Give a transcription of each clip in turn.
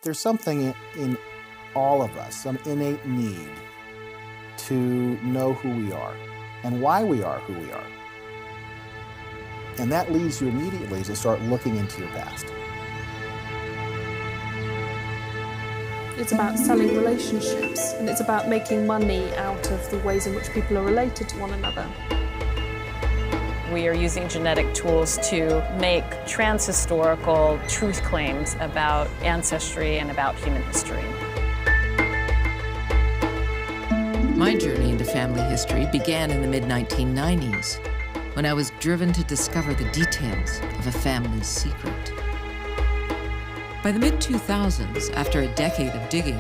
There's something in all of us, some innate need to know who we are and why we are who we are. And that leads you immediately to start looking into your past. It's about selling relationships, and it's about making money out of the ways in which people are related to one another. We are using genetic tools to make trans-historical truth claims about ancestry and about human history. My journey into family history began in the mid-1990s, when I was driven to discover the details of a family's secret. By the mid-2000s, after a decade of digging,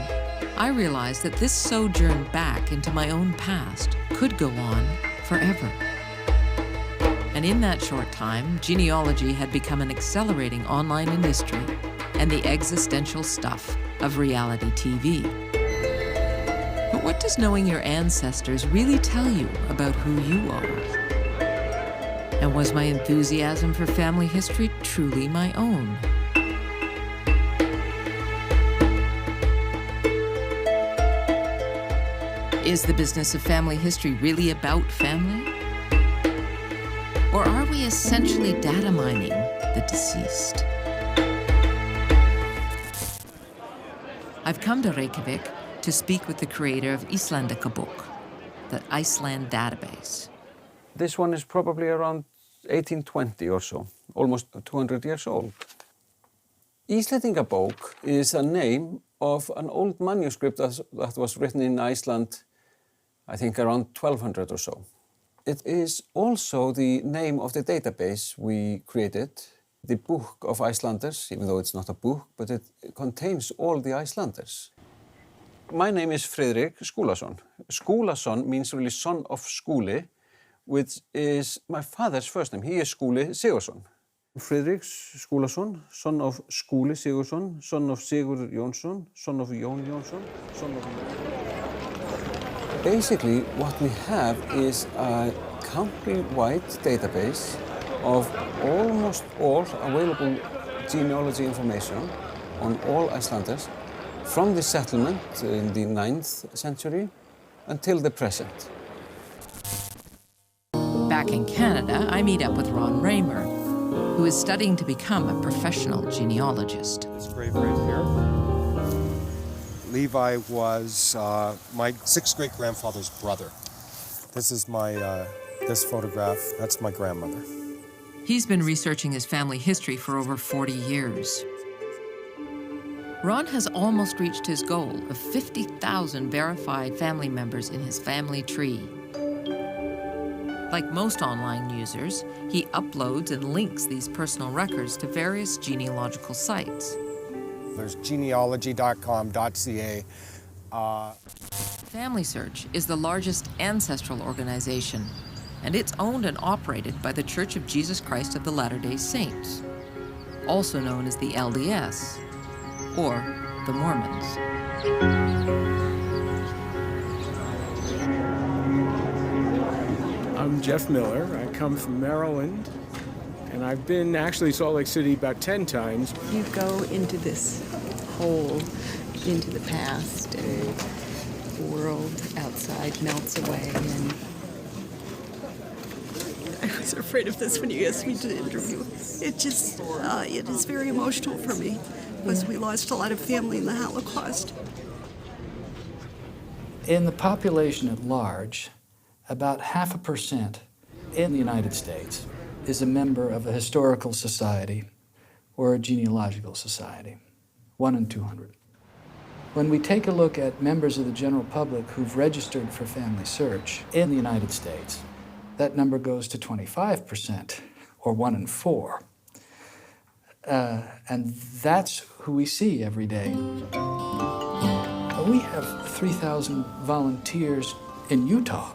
I realized that this sojourn back into my own past could go on forever. And in that short time, genealogy had become an accelerating online industry and the existential stuff of reality TV. But what does knowing your ancestors really tell you about who you are? And was my enthusiasm for family history truly my own? Is the business of family history really about family? Or are we essentially data mining the deceased? I've come to Reykjavik to speak with the creator of Íslendingabók, the Iceland database. This one is probably around 1820 or so, almost 200 years old. Íslendingabók is a name of an old manuscript that was written in Iceland, I think around 1200 or so. It is also the name of the database we created, the Book of Icelanders, even though it's not a book, but it contains all the Icelanders. My name is Friðrik Skúlason. Skúlason means really son of Skúli, which is my father's first name. He is Skúli Sigurðsson. Friðrik Skúlason, son of Skúli Sigurðsson, son of Sigurður Jónsson, son of Jón Jónsson, son of... Basically, what we have is a country-wide database of almost all available genealogy information on all Icelanders from the settlement in the 9th century until the present. Back in Canada, I meet up with Ron Raymer, who is studying to become a professional genealogist. This grave right here. Levi was my 6th great-grandfather's brother. This is this photograph, that's my grandmother. He's been researching his family history for over 40 years. Ron has almost reached his goal of 50,000 verified family members in his family tree. Like most online users, he uploads and links these personal records to various genealogical sites. There's genealogy.com.ca. Family Search is the largest ancestral organization, and it's owned and operated by the Church of Jesus Christ of the Latter-day Saints, also known as the LDS, or the Mormons. I'm Jeff Miller. I come from Maryland, and I've been actually to Salt Lake City about 10 times. You go into this hole, into the past, the world outside melts away, and I was afraid of this when you asked me to interview. It is very emotional for me, because we lost a lot of family in the Holocaust. In the population at large, about 0.5% in the United States is a member of a historical society or a genealogical society, 1 in 200. When we take a look at members of the general public who've registered for Family Search in the United States, that number goes to 25%, or 1 in 4. And that's who we see every day. We have 3,000 volunteers in Utah,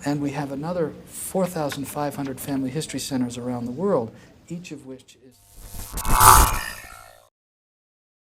and we have another 4,500 family history centers around the world, each of which is...